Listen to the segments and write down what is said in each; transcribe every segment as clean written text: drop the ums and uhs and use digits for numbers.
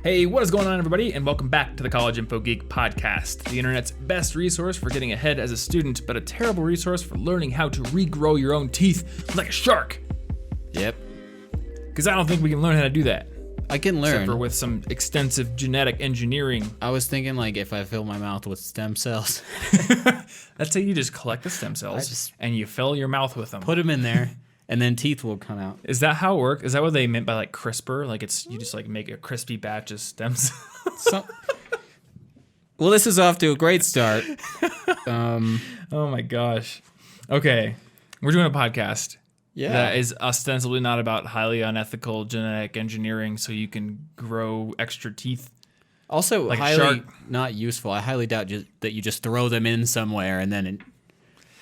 Hey, what is going on, everybody? And welcome back to the College Info Geek podcast, the internet's best resource for getting ahead as a student, but a terrible resource for learning how to regrow your own teeth like a shark. Yep. Because I don't think we can learn how to do that. I can learn. Except for with some extensive genetic engineering. I was thinking, like, if I fill my mouth with stem cells. That's how you just collect the stem cells and you fill your mouth with them. Put them in there, and then teeth will come out. Is that how it works? Is that what they meant by, like, CRISPR? Like, it's you just, like, make a crispy batch of stem cells? Well, this is off to a great start. Oh, my gosh. Okay. We're doing a podcast. Yeah. That is ostensibly not about highly unethical genetic engineering so you can grow extra teeth. Also, like highly not useful. I highly doubt that you just throw them in somewhere and then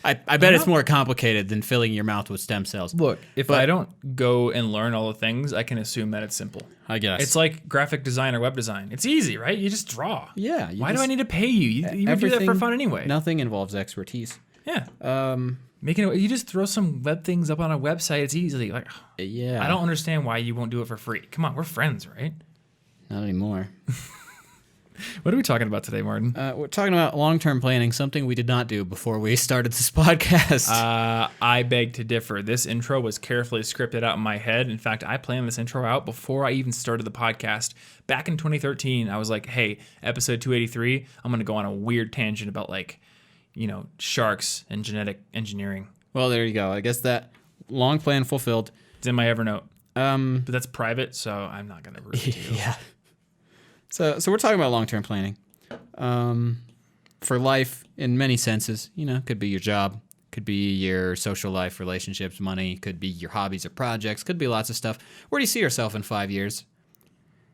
I bet it's more complicated than filling your mouth with stem cells. Look, if I don't go and learn all the things, I can assume that it's simple. I guess. It's like graphic design or web design. It's easy, right? You just draw. Yeah. Why do I need to pay you? You would do that for fun anyway. Nothing involves expertise. Yeah. You just throw some web things up on a website. It's easy. Like, yeah. I don't understand why you won't do it for free. Come on, we're friends, right? Not anymore. What are we talking about today, Martin? We're talking about long-term planning, something we did not do before we started this podcast. I beg to differ. This intro was carefully scripted out in my head. In fact, I planned this intro out before I even started the podcast. Back in 2013, I was like, hey, episode 283, I'm going to go on a weird tangent about, like, sharks and genetic engineering. Well, there you go. I guess that long plan fulfilled. It's in my Evernote. But that's private, so I'm not going to read it to you. Yeah. So we're talking about long-term planning for life in many senses. Could be your job, could be your social life, relationships, money, could be your hobbies or projects, could be lots of stuff. Where do you see yourself in 5 years?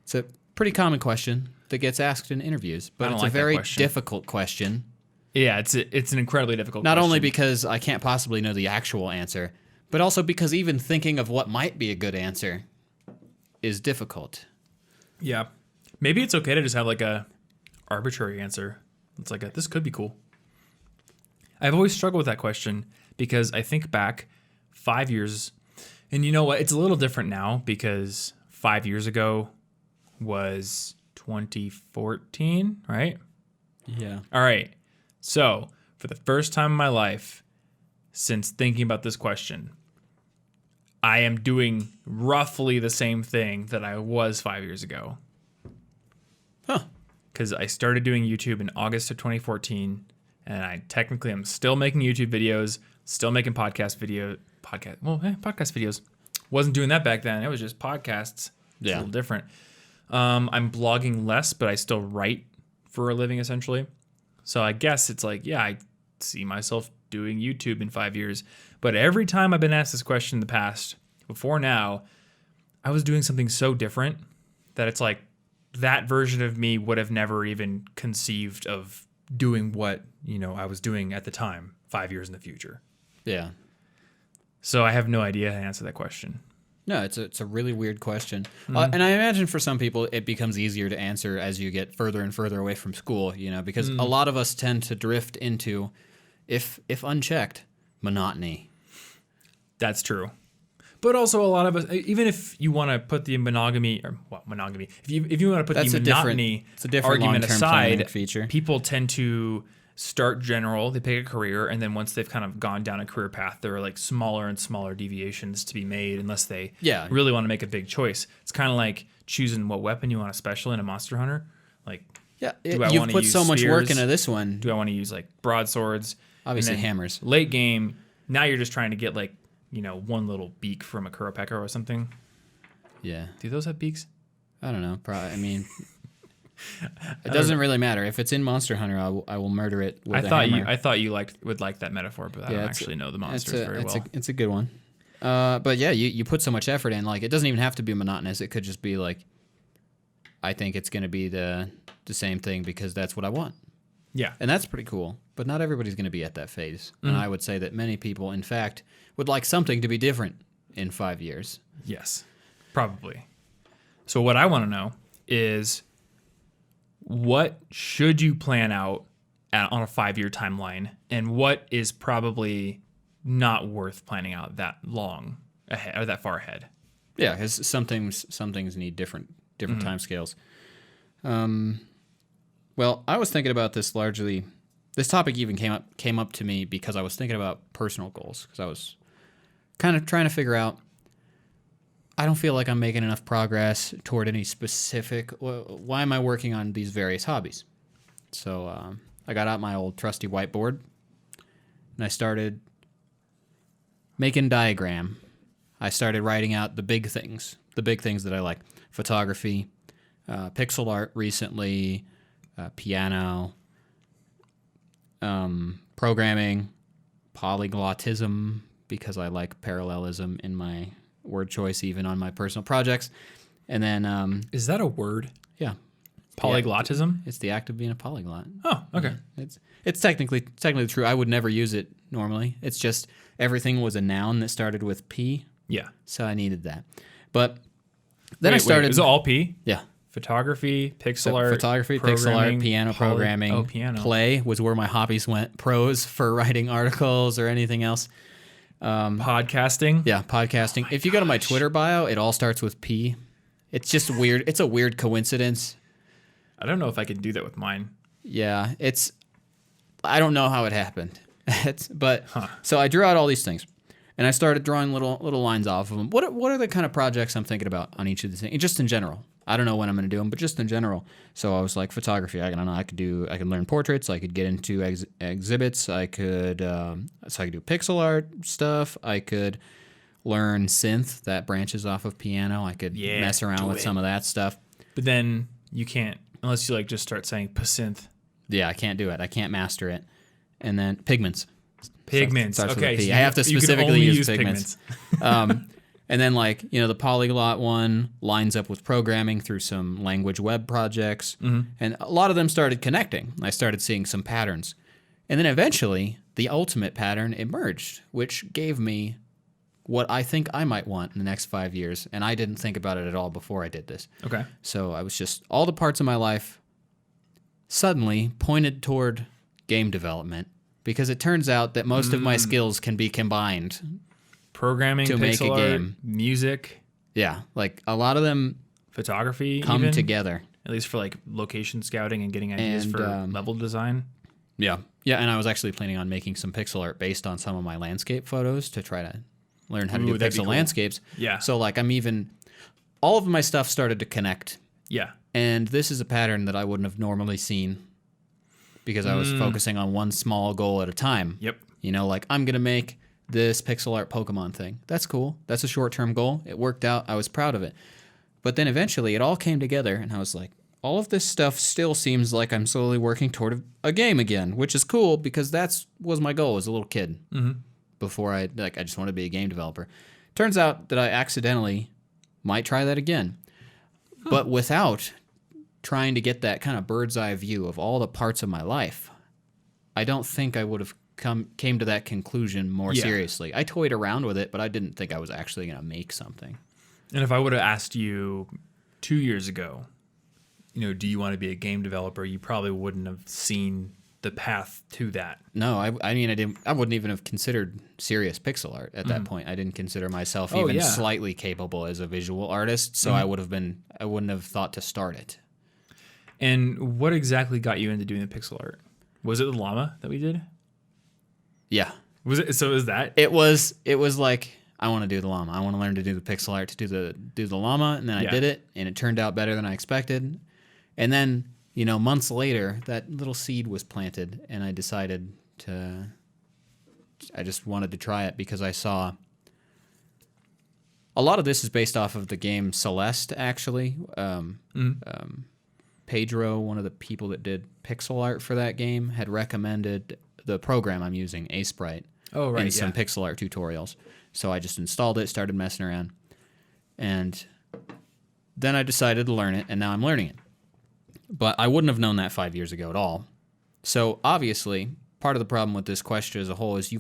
It's a pretty common question that gets asked in interviews, but it's a very difficult question. Yeah, it's an incredibly difficult question. Not only question. because I can't possibly know the actual answer, but also because even thinking of what might be a good answer is difficult. Yeah. Maybe it's okay to just have like a arbitrary answer. It's like this could be cool. I've always struggled with that question because I think back 5 years, and you know what? It's a little different now because 5 years ago was 2014, right? Yeah. All right. So for the first time in my life since thinking about this question, I am doing roughly the same thing that I was 5 years ago. Huh. Because I started doing YouTube in August of 2014, and I technically am still making YouTube videos, still making podcast videos. Wasn't doing that back then. It was just podcasts. It's a little different. I'm blogging less, but I still write for a living, essentially. So I guess it's like, yeah, I see myself doing YouTube in 5 years. But every time I've been asked this question in the past, before now, I was doing something so different that it's like, that version of me would have never even conceived of doing what, I was doing at the time, 5 years in the future. Yeah. So I have no idea how to answer that question. No, it's a really weird question. And I imagine for some people it becomes easier to answer as you get further and further away from school, because a lot of us tend to drift into, if unchecked, monotony. That's true. But also a lot of us, even if you want to put the monogamy, if you want to put the monotony argument aside, people tend to start general, they pick a career, and then once they've kind of gone down a career path, there are like smaller and smaller deviations to be made unless they really want to make a big choice. It's kind of like choosing what weapon you want to special in a Monster Hunter. Like, you've put so much work into this one. Do I want to use like broadswords? Obviously hammers. Late game, now you're just trying to get like, one little beak from a Kuropecker or something. Yeah. Do those have beaks? I don't know. Probably. It doesn't really matter. If it's in Monster Hunter, I will murder it with a hammer. I thought you would like that metaphor, but I don't actually know the monsters very well. It's a good one. But yeah, you put so much effort in. Like, it doesn't even have to be monotonous. It could just be like, I think it's going to be the same thing because that's what I want. Yeah. And that's pretty cool. But not everybody's going to be at that phase. Mm-hmm. And I would say that many people, in fact, would like something to be different in 5 years. Yes, probably. So what I want to know is, what should you plan out on a 5-year timeline, and what is probably not worth planning out that long ahead or that far ahead? Yeah, because some things need different time scales. Well, I was thinking about this largely. This topic even came up to me because I was thinking about personal goals, because I was kind of trying to figure out. I don't feel like I'm making enough progress toward any specific. Why am I working on these various hobbies? So I got out my old trusty whiteboard and I started making diagram. I started writing out the big things that I like: photography, pixel art recently, piano, programming, polyglottism, because I like parallelism in my word choice, even on my personal projects. And then, Is that a word? yeah, Polyglottism? it's the act of being a polyglot. Oh, okay. It's technically true. I would never use it normally. It's just everything was a noun that started with P, Yeah. so I needed that. But then I Wait, started. is it all P? Yeah. Photography, pixel art, Photography, pixel art, programming, piano programming, piano. play was where my hobbies went. Prose for writing articles or anything else. Podcasting. Yeah, podcasting. If you go to my Twitter bio, it all starts with P. It's just weird. It's a weird coincidence. I don't know if I could do that with mine. Yeah, I don't know how it happened. So I drew out all these things, and I started drawing little lines off of them. What are the kind of projects I'm thinking about on each of these things? Just in general. I don't know when I'm going to do them, but just in general. So I was like, photography. I don't know. I could learn portraits. I could get into exhibits. I could do pixel art stuff. I could learn synth that branches off of piano. I could mess around with some of that stuff. But then you can't unless you like just start saying synth. Yeah, I can't do it. I can't master it. And then pigments. Pigments. Starts with a Okay. P. So I have to you can specifically only use pigments. And then, the polyglot one lines up with programming through some language web projects. Mm-hmm. And a lot of them started connecting. I started seeing some patterns. And then eventually, the ultimate pattern emerged, which gave me what I think I might want in the next 5 years. And I didn't think about it at all before I did this. Okay. So I was just, all the parts of my life suddenly pointed toward game development, because it turns out that most of my skills can be combined. Programming, To pixel make a art, game. music, Yeah, like a lot of them photography come even, together. at least for like location scouting and getting ideas And, for level design. Yeah. Yeah, and I was actually planning on making some pixel art based on some of my landscape photos to try to learn how to do that'd be pixel cool. landscapes. Yeah. So all of my stuff started to connect. Yeah. And this is a pattern that I wouldn't have normally seen because I was focusing on one small goal at a time. Yep. I'm going to make this pixel art Pokemon thing. That's cool. That's a short-term goal. It worked out. I was proud of it. But then eventually it all came together, and I was like, all of this stuff still seems like I'm slowly working toward a game again, which is cool because that was my goal as a little kid. Mm-hmm. Before I just wanted to be a game developer. Turns out that I accidentally might try that again. But without trying to get that kind of bird's eye view of all the parts of my life, I don't think I would have came to that conclusion more seriously. I toyed around with it, but I didn't think I was actually going to make something. And if I would have asked you 2 years ago, do you want to be a game developer? You probably wouldn't have seen the path to that. No, I didn't. I wouldn't even have considered serious pixel art at that point. I didn't consider myself slightly capable as a visual artist, so I wouldn't have thought to start it. And what exactly got you into doing the pixel art? Was it the llama that we did? Yeah. Was it? So is that? It was like, I want to do the llama. I want to learn to do the pixel art to do the llama, and then I did it, and it turned out better than I expected. And then, months later, that little seed was planted, and I decided I just wanted to try it because I saw. A lot of this is based off of the game Celeste, actually. Pedro, one of the people that did pixel art for that game, had recommended the program I'm using, Sprite, in some pixel art tutorials. So I just installed it, started messing around, and then I decided to learn it, and now I'm learning it. But I wouldn't have known that 5 years ago at all. So obviously, part of the problem with this question as a whole is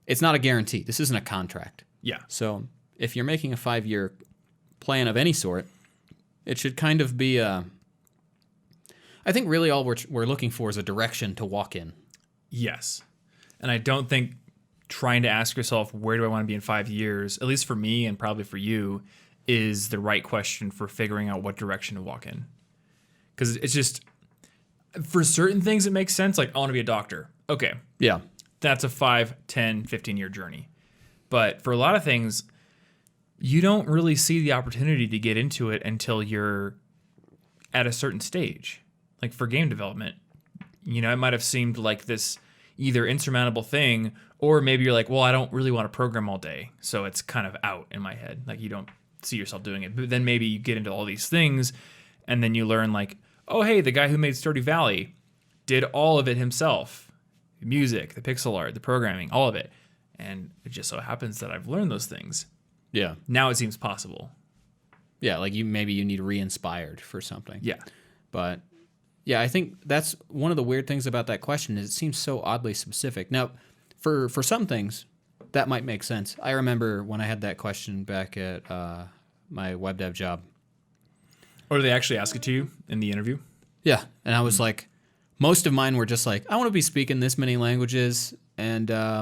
it's not a guarantee. This isn't a contract. Yeah. So if you're making a 5-year plan of any sort, it should kind of be I think really all we're looking for is a direction to walk in. Yes. And I don't think trying to ask yourself, where do I want to be in 5 years, at least for me and probably for you, is the right question for figuring out what direction to walk in. Because it's just, for certain things it makes sense. Like, I want to be a doctor. Okay. Yeah. That's a 5, 10, 15-year journey. But for a lot of things, you don't really see the opportunity to get into it until you're at a certain stage. Like for game development, you know, it might have seemed like this either insurmountable thing, or maybe you're like, well, I don't really want to program all day. So it's kind of out in my head. Like you don't see yourself doing it. But then maybe you get into all these things and then you learn like, oh, hey, the guy who made Stardew Valley did all of it himself. The music, the pixel art, the programming, all of it. And it just so happens that I've learned those things. Yeah. Now it seems possible. Yeah, like maybe you need re-inspired for something. Yeah. But yeah, I think that's one of the weird things about that question is it seems so oddly specific. Now, for some things, that might make sense. I remember when I had that question back at my web dev job. Or do they actually ask it to you in the interview? Yeah, and I was like, most of mine were just like, I want to be speaking this many languages, and I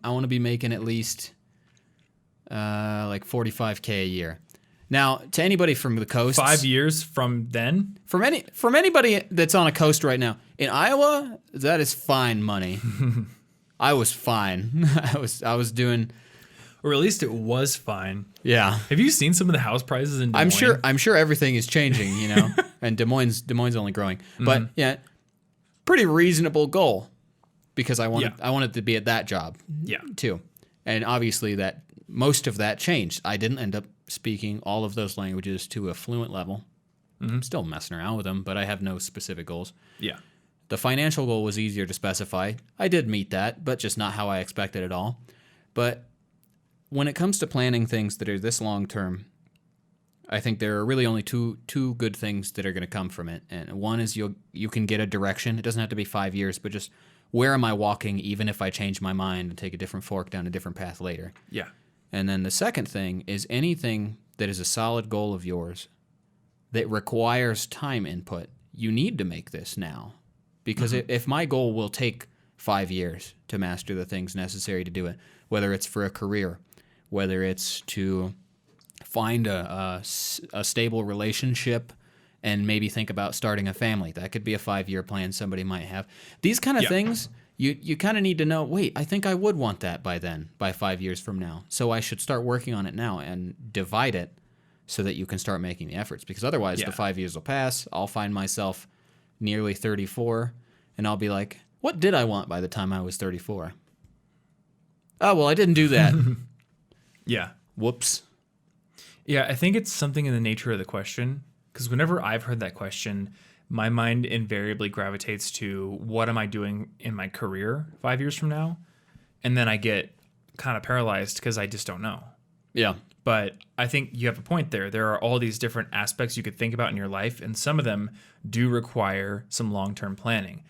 want to be making at least like $45K a year. Now, to anybody from the coast, 5 years from then? from anybody that's on a coast right now in Iowa, that is fine money. I was fine. I was doing, Or at least it was fine. yeah. Have you seen some of the house prices in Des Moines? I'm sure everything is changing, you know, and Des Moines only growing. But yeah, pretty reasonable goal because I wanted to be at that job. Yeah. Too, and obviously that most of that changed. I didn't end up speaking all of those languages to a fluent level. I'm still messing around with them, but I have no specific goals. Yeah. The financial goal was easier to specify. I did meet that, but just not how I expected at all. But when it comes to planning things that are this long term, I think there are really only two good things that are going to come from it. And one is you can get a direction. It doesn't have to be 5 years, but just where am I walking even if I change my mind and take a different fork down a different path later. Yeah. And then the second thing is anything that is a solid goal of yours that requires time input. You need to make this now. Because if my goal will take 5 years to master the things necessary to do it, whether it's for a career, whether it's to find a stable relationship and maybe think about starting a family. That could be a 5-year plan somebody might have. These kind of things, you kind of need to know, wait, I think I would want that by then, by 5 years from now. So I should start working on it now and divide it so that you can start making the efforts. Because otherwise the 5 years will pass. I'll find myself nearly 34 and I'll be like, what did I want by the time I was 34? Oh, well, I didn't do that. Yeah. Whoops. Yeah, I think it's something in the nature of the question. Because whenever I've heard that question, my mind invariably gravitates to what am I doing in my career 5 years from now? And then I get kind of paralyzed because I just don't know. Yeah. But I think you have a point there. There are all these different aspects you could think about in your life, and some of them do require some long-term planning.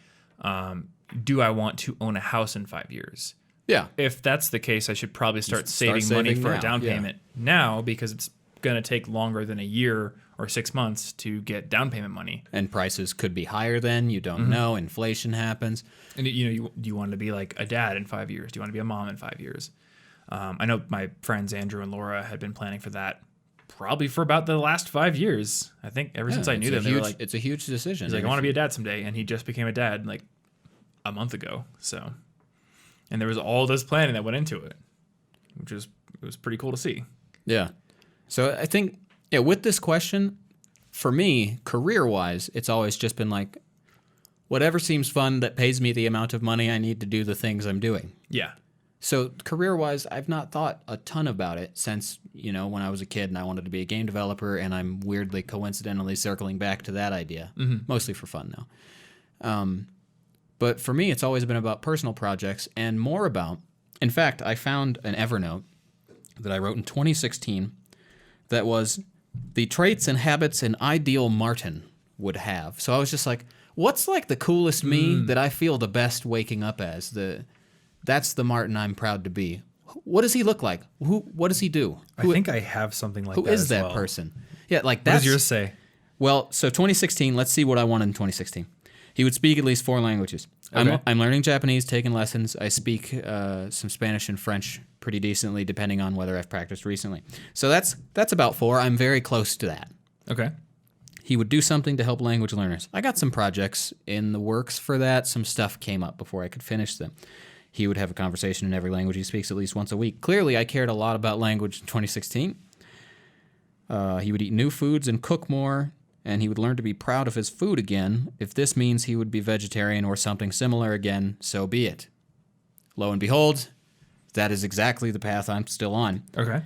Do I want to own a house in 5 years? Yeah. If that's the case, I should probably start saving money for now. a down payment now because it's going to take longer than a year or 6 months to get down payment money. And prices could be higher then. You don't know. Inflation happens. And do you want to be like a dad in 5 years? Do you want to be a mom in 5 years? I know my friends Andrew and Laura had been planning for that probably for about the last 5 years. I think ever since I knew them, they were like, it's a huge decision. he's like, I want to be a dad someday. And he just became a dad like a month ago. So, and there was all this planning that went into it, it was pretty cool to see. Yeah. So I think, with this question, for me, career-wise, it's always just been like, whatever seems fun that pays me the amount of money I need to do the things I'm doing. Yeah. So career-wise, I've not thought a ton about it since, when I was a kid and I wanted to be a game developer, and I'm weirdly coincidentally circling back to that idea, mostly for fun now. But for me, it's always been about personal projects and more about, in fact, I found an Evernote that I wrote in 2016 that was the traits and habits an ideal Martin would have. So I was just like, what's like the coolest me that I feel the best waking up as? That's the Martin I'm proud to be. What does he look like? What does he do? I think I have something like that. Who is as that well. person? Yeah, like What that's does yours say? Well, so 2016, let's see what I wanted in 2016. He would speak at least 4 languages. Okay. I'm learning Japanese, taking lessons. I speak some Spanish and French pretty decently, depending on whether I've practiced recently. So that's about 4. I'm very close to that. Okay. he would do something to help language learners. I got some projects in the works for that. Some stuff came up before I could finish them. He would have a conversation in every language he speaks at least once a week. Clearly, I cared a lot about language in 2016. He would eat new foods and cook more, and he would learn to be proud of his food again. If this means he would be vegetarian or something similar again, so be it. Lo and behold, that is exactly the path I'm still on. Okay.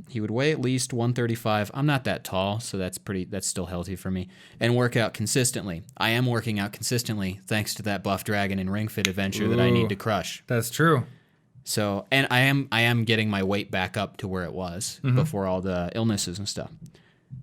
He would weigh at least 135. I'm not that tall, so that's still healthy for me. And work out consistently. I am working out consistently thanks to that Buff Dragon and Ring Fit adventure that I need to crush. That's true. So, and I am getting my weight back up to where it was before all the illnesses and stuff.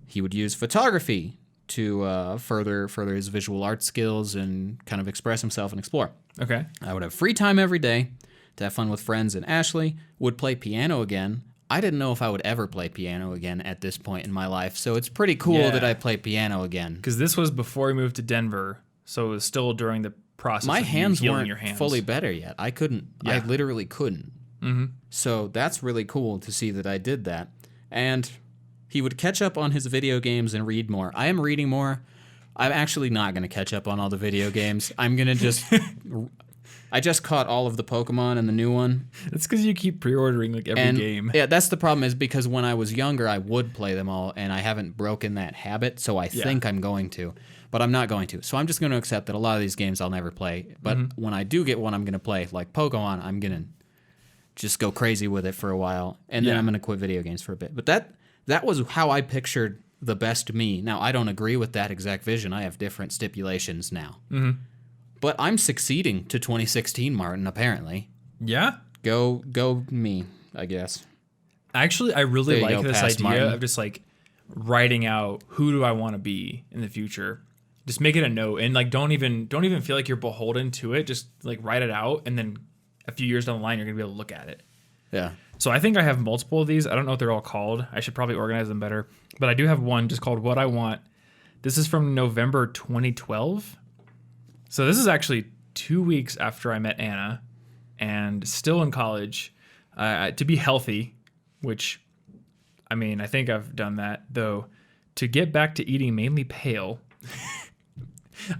He would use photography to further his visual art skills and kind of express himself and explore. Okay. I would have free time every day to have fun with friends, and Ashley would play piano again. I didn't know if I would ever play piano again at this point in my life, so it's pretty cool that I play piano again. Because this was before we moved to Denver, so it was still during the process my of hands healing weren't your hands. fully better yet. I couldn't. I literally couldn't. Mm-hmm. So that's really cool to see that I did that. And he would catch up on his video games and read more. I am reading more. I'm actually not going to catch up on all the video games. I'm going to just... I just caught all of the Pokemon and the new one. It's because you keep pre-ordering like every game. Yeah, that's the problem, is because when I was younger, I would play them all, and I haven't broken that habit, so I think I'm going to. But I'm not going to. So I'm just going to accept that a lot of these games I'll never play. But when I do get one I'm going to play, like Pokemon, I'm going to just go crazy with it for a while, and then I'm going to quit video games for a bit. But that was how I pictured the best me. Now, I don't agree with that exact vision. I have different stipulations now. Mm-hmm. But I'm succeeding to 2016, Martin, apparently. Yeah? Go me, I guess. Actually, I really There you like go, this past idea Martin. of just like writing out who do I want to be in the future. Just make it a note, and like don't even feel like you're beholden to it. Just like write it out, and then a few years down the line, you're gonna be able to look at it. Yeah. So I think I have multiple of these. I don't know what they're all called. I should probably organize them better. But I do have one just called What I Want. This is from November 2012. So this is actually 2 weeks after I met Anna and still in college. To be healthy, which, I mean, I think I've done that, though. To get back to eating mainly pale.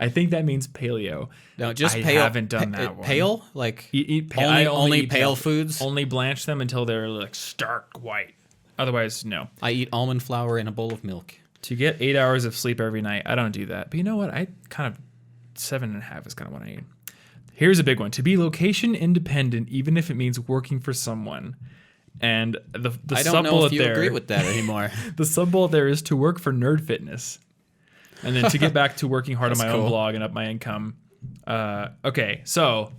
I think that means paleo. No, just I pale. haven't done that one. Pale? Like Eat pale. only, I only eat pale foods? Only blanch them until they're like stark white. Otherwise, no. I eat almond flour in a bowl of milk. To get 8 hours of sleep every night, I don't do that. But you know what? I kind of 7.5 is kind of what I need. Here's a big one. To be location independent, even if it means working for someone. And the I don't sub know bullet if you there, agree with that anymore. the sub bullet there is to work for Nerd Fitness. And then to get back to working hard on my own blog and up my income. Okay, so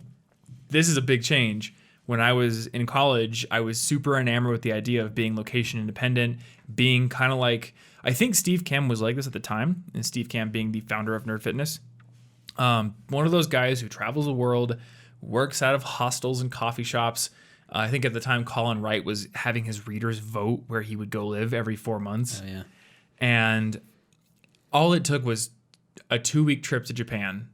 this is a big change. When I was in college, I was super enamored with the idea of being location independent, being kind of like, I think Steve Kamb was like this at the time, and Steve Kamb being the founder of Nerd Fitness. One of those guys who travels the world, works out of hostels and coffee shops. I think at the time Colin Wright was having his readers vote where he would go live every 4 months. Oh, yeah. And all it took was a 2-week trip to Japan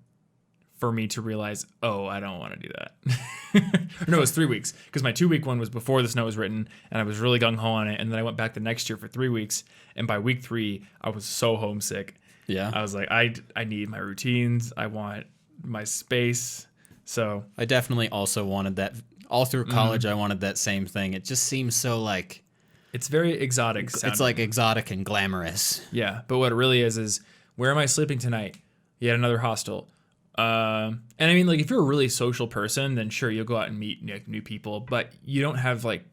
for me to realize, oh, I don't want to do that. No, it was 3 weeks, because my 2-week one was before the snow was written, and I was really gung-ho on it. And then I went back the next year for 3 weeks. And by week 3, I was so homesick. Yeah. I was like, I need my routines. I want my space. So I definitely also wanted that. All through college, I wanted that same thing. It just seems so like... it's very exotic sounding. It's like exotic and glamorous. Yeah, but what it really is where am I sleeping tonight? Yet another hostel. And I mean, like, if you're a really social person, then sure, you'll go out and meet new people, but you don't have like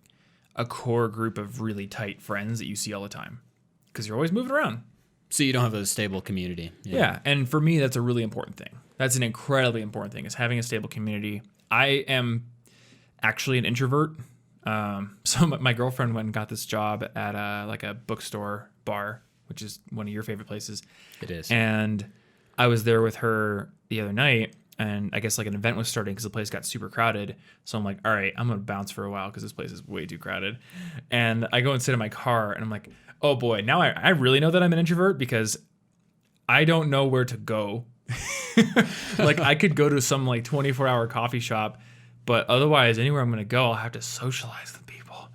a core group of really tight friends that you see all the time because you're always moving around. So you don't have a stable community. Yeah, and for me, that's a really important thing. That's an incredibly important thing, is having a stable community. I am actually an introvert. So my girlfriend went and got this job at like a bookstore bar, which is one of your favorite places. It is. And I was there with her the other night, and I guess like an event was starting because the place got super crowded. So I'm like, all right, I'm going to bounce for a while because this place is way too crowded. And I go and sit in my car, and I'm like, oh boy, now I really know that I'm an introvert because I don't know where to go. Like, I could go to some like 24-hour coffee shop, but otherwise, anywhere I'm going to go, I'll have to socialize with people.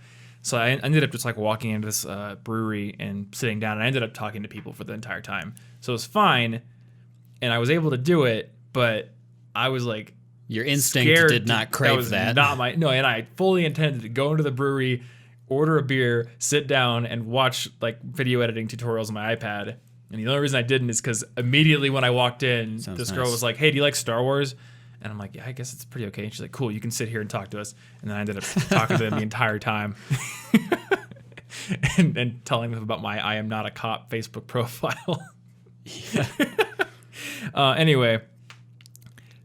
So I ended up just like walking into this brewery and sitting down, and I ended up talking to people for the entire time. So it was fine, and I was able to do it, but I was like, your instinct scared did not crave that. No, and I fully intended to go into the brewery, order a beer, sit down, and watch like video editing tutorials on my iPad. And the only reason I didn't is because immediately when I walked in, this girl was like, "Hey, do you like Star Wars?" And I'm like, "Yeah, I guess it's pretty okay." And she's like, "Cool, you can sit here and talk to us." And then I ended up talking to them the entire time, and telling them about my "I am not a cop" Facebook profile. Anyway,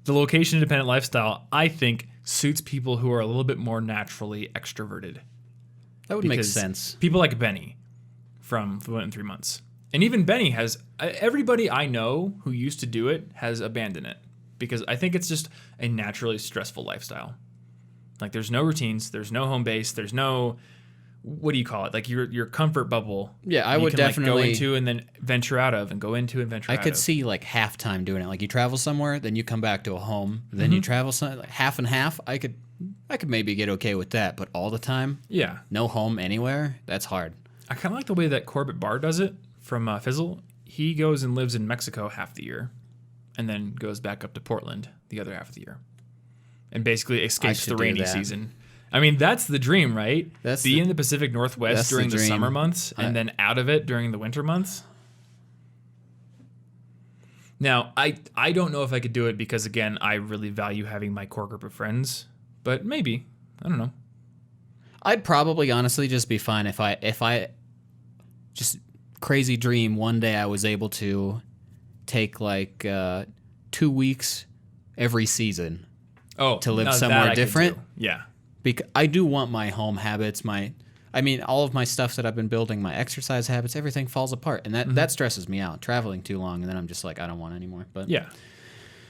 the location-independent lifestyle, I think, suits people who are a little bit more naturally extroverted. That would make sense. People like Benny from Fluent in 3 Months. And even Benny has, everybody I know who used to do it has abandoned it because I think it's just a naturally stressful lifestyle. Like there's no routines, there's no home base, there's no, what do you call it? Like your comfort bubble. Yeah, I would definitely like go into and then venture out of and go into and venture out of. I could see like half time doing it. Like you travel somewhere, then you come back to a home, then you travel like half and half. I could maybe get okay with that, but all the time, yeah, no home anywhere, that's hard. I kind of like the way that Corbett Barr does it from Fizzle. He goes and lives in Mexico half the year and then goes back up to Portland the other half of the year and basically escapes the rainy season. I mean, that's the dream, right? Be in the Pacific Northwest during the summer months and then out of it during the winter months. Now, I don't know if I could do it because, again, I really value having my core group of friends, but maybe. I don't know. I'd probably honestly just be fine if I just crazy dream one day I was able to take like 2 weeks every season to live somewhere different. Yeah. Because I do want my home habits, all of my stuff that I've been building, my exercise habits, everything falls apart. And that stresses me out, traveling too long. And then I'm just like, I don't want it anymore. But yeah.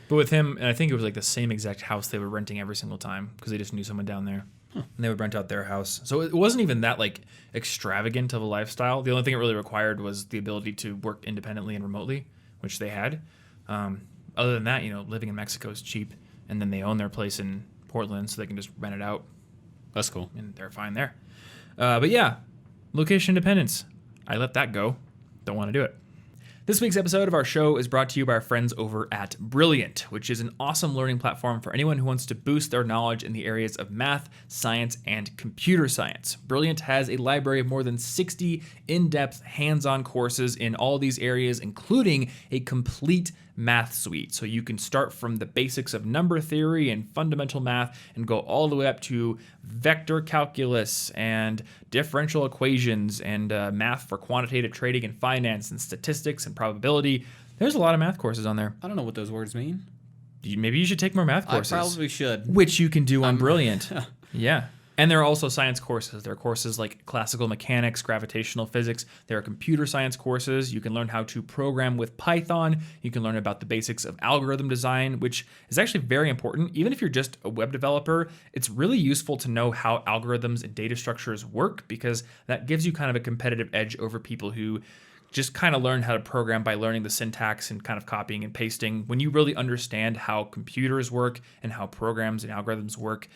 But with him, and I think it was like the same exact house they were renting every single time because they just knew someone down there. And they would rent out their house. So it wasn't even that like extravagant of a lifestyle. The only thing it really required was the ability to work independently and remotely, which they had. Other than that, living in Mexico is cheap. And then they own their place in Portland, so they can just rent it out. That's cool. And they're fine there. But yeah, location independence. I let that go. Don't want to do it. This week's episode of our show is brought to you by our friends over at Brilliant, which is an awesome learning platform for anyone who wants to boost their knowledge in the areas of math, science, and computer science. Brilliant has a library of more than 60 in-depth, hands-on courses in all these areas, including a complete math suite. So you can start from the basics of number theory and fundamental math and go all the way up to vector calculus and differential equations and math for quantitative trading and finance and statistics and probability. There's a lot of math courses on there. I don't know what those words mean. Maybe you should take more math courses. I probably should. Which you can do on Brilliant. Yeah. And there are also science courses. There are courses like classical mechanics, gravitational physics. There are computer science courses. You can learn how to program with Python. You can learn about the basics of algorithm design, which is actually very important. Even if you're just a web developer, it's really useful to know how algorithms and data structures work because that gives you kind of a competitive edge over people who just kind of learn how to program by learning the syntax and kind of copying and pasting. When you really understand how computers work and how programs and algorithms work,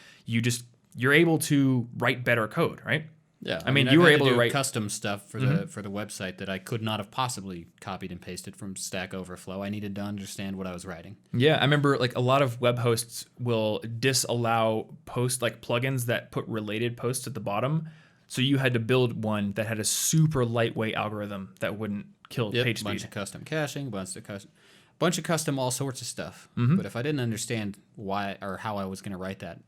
you're able to write better code, right? Yeah, I mean you were able to write custom stuff for the website that I could not have possibly copied and pasted from Stack Overflow. I needed to understand what I was writing. Yeah, I remember like a lot of web hosts will disallow post like plugins that put related posts at the bottom. So you had to build one that had a super lightweight algorithm that wouldn't kill page speed. Bunch of custom caching, bunch of custom all sorts of stuff. But if I didn't understand why or how I was going to write that,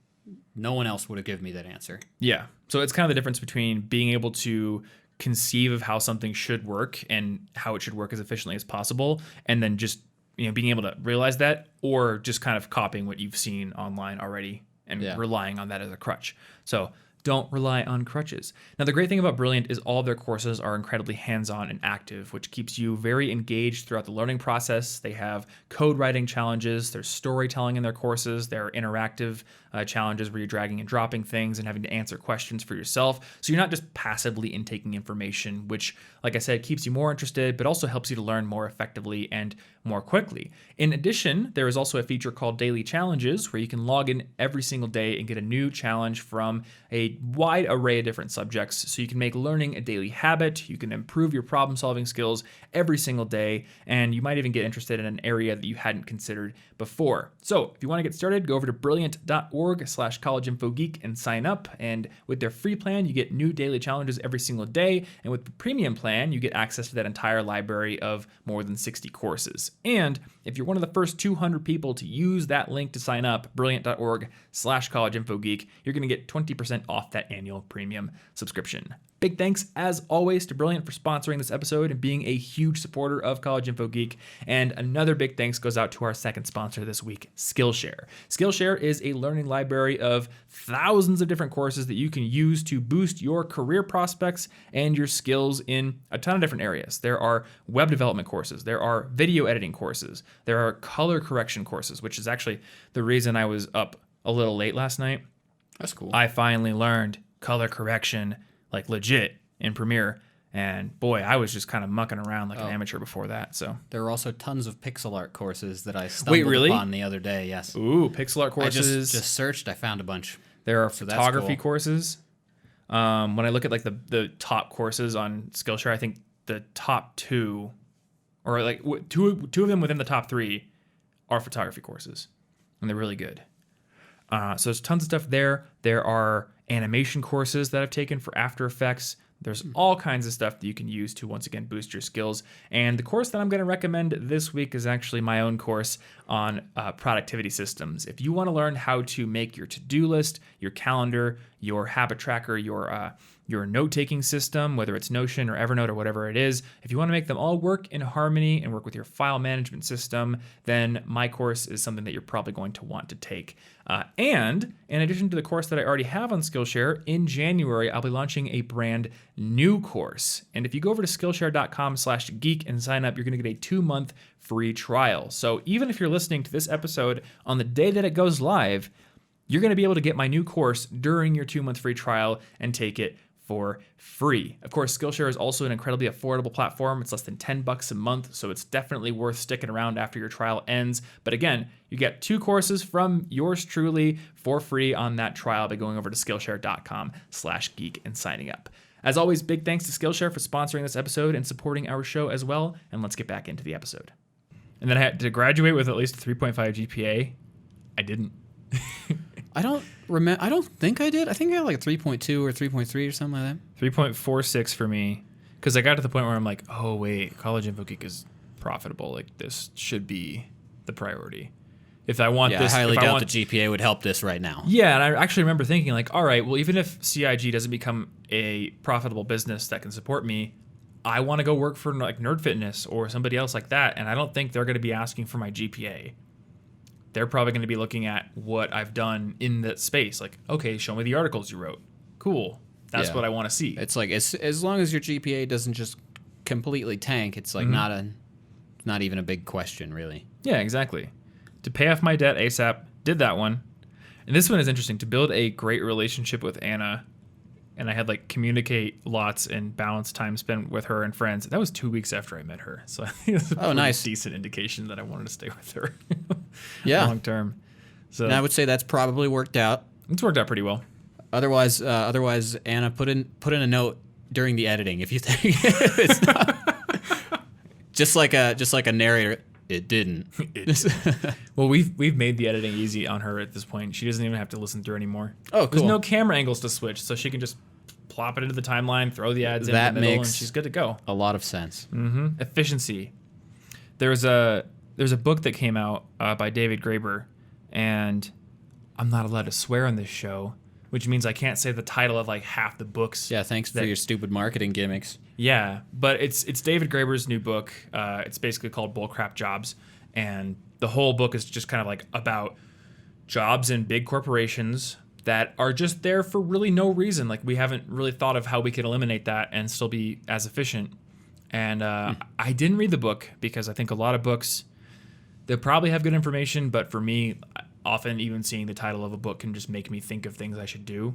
no one else would have given me that answer. Yeah. So it's kind of the difference between being able to conceive of how something should work and how it should work as efficiently as possible, and then just being able to realize that, or just kind of copying what you've seen online already and relying on that as a crutch. So don't rely on crutches. Now, the great thing about Brilliant is all of their courses are incredibly hands-on and active, which keeps you very engaged throughout the learning process. They have code writing challenges, there's storytelling in their courses, there are interactive challenges where you're dragging and dropping things and having to answer questions for yourself. So you're not just passively intaking information, which, like I said, keeps you more interested, but also helps you to learn more effectively and more quickly. In addition, there is also a feature called Daily Challenges where you can log in every single day and get a new challenge from a a wide array of different subjects so you can make learning a daily habit. You can improve your problem-solving skills every single day, and you might even get interested in an area that you hadn't considered before. So if you want to get started, go over to brilliant.org/collegeinfogeek and sign up. And with their free plan, you get new daily challenges every single day. And with the premium plan, you get access to that entire library of more than 60 courses. And if you're one of the first 200 people to use that link to sign up, brilliant.org/collegeinfogeek, you're going to get 20% off that annual premium subscription. Big thanks, as always, to Brilliant for sponsoring this episode and being a huge supporter of College Info Geek. And another big thanks goes out to our second sponsor this week, Skillshare. Skillshare is a learning library of thousands of different courses that you can use to boost your career prospects and your skills in a ton of different areas. There are web development courses, there are video editing courses, there are color correction courses, which is actually the reason I was up a little late last night. That's cool. I finally learned color correction like legit in Premiere, and boy, I was just kind of mucking around like an amateur before that. So there are also tons of pixel art courses that I stumbled upon the other day. Yes. Ooh, pixel art courses. I just searched. I found a bunch. There are photography courses. When I look at like the top courses on Skillshare, I think the top two, or like two of them within the top three, are photography courses, and they're really good. So there's tons of stuff there. There are animation courses that I've taken for After Effects. There's all kinds of stuff that you can use to, once again, boost your skills. And the course that I'm going to recommend this week is actually my own course on productivity systems. If you want to learn how to make your to-do list, your calendar, your habit tracker, your note-taking system, whether it's Notion or Evernote or whatever it is, if you want to make them all work in harmony and work with your file management system, then my course is something that you're probably going to want to take. And in addition to the course that I already have on Skillshare, in January, I'll be launching a brand new course. And if you go over to Skillshare.com/geek and sign up, you're going to get a 2-month free trial. So even if you're listening to this episode on the day that it goes live, you're going to be able to get my new course during your 2-month free trial and take it for free. Of course, Skillshare is also an incredibly affordable platform. It's less than $10 a month, so it's definitely worth sticking around after your trial ends. But again, you get 2 courses from yours truly for free on that trial by going over to Skillshare.com/geek and signing up. As always, big thanks to Skillshare for sponsoring this episode and supporting our show as well. And let's get back into the episode. And then I had to graduate with at least a 3.5 GPA. I didn't. I don't remember. I don't think I did. I think I got like a 3.2 or 3.3 or something like that. 3.46 for me, because I got to the point where I'm like, oh wait, College Info Geek is profitable. Like this should be the priority. If I want this, I highly doubt the GPA would help this right now. Yeah, and I actually remember thinking like, all right, well, even if CIG doesn't become a profitable business that can support me, I want to go work for like Nerd Fitness or somebody else like that, and I don't think they're going to be asking for my GPA. They're probably going to be looking at what I've done in that space. Like, okay, show me the articles you wrote. Cool. That's what I want to see. It's like as long as your GPA doesn't just completely tank, it's like not even a big question, really. Yeah, exactly. To pay off my debt ASAP, did that one. And this one is interesting. To build a great relationship with Anna, and I had like communicate lots and balance time spent with her and friends. That was 2 weeks after I met her. So I think it's a nice. decent indication that I wanted to stay with her long term. So and I would say that's probably worked out. It's worked out pretty well. Otherwise, Anna, put in a note during the editing if you think it's not just like a narrator. It didn't. Well, we've made the editing easy on her at this point. She doesn't even have to listen through anymore. Oh, cool. There's no camera angles to switch, so she can just plop it into the timeline, throw the ads in the middle, and she's good to go. A lot of sense. Mm-hmm. Efficiency. There's a book that came out by David Graeber, and I'm not allowed to swear on this show, which means I can't say the title of like half the books. Yeah, thanks for your stupid marketing gimmicks. Yeah, but it's David Graeber's new book. It's basically called Bullcrap Jobs, and the whole book is just kind of like about jobs in big corporations that are just there for really no reason. Like we haven't really thought of how we could eliminate that and still be as efficient. And I didn't read the book because I think a lot of books, they probably have good information, but for me, often even seeing the title of a book can just make me think of things I should do.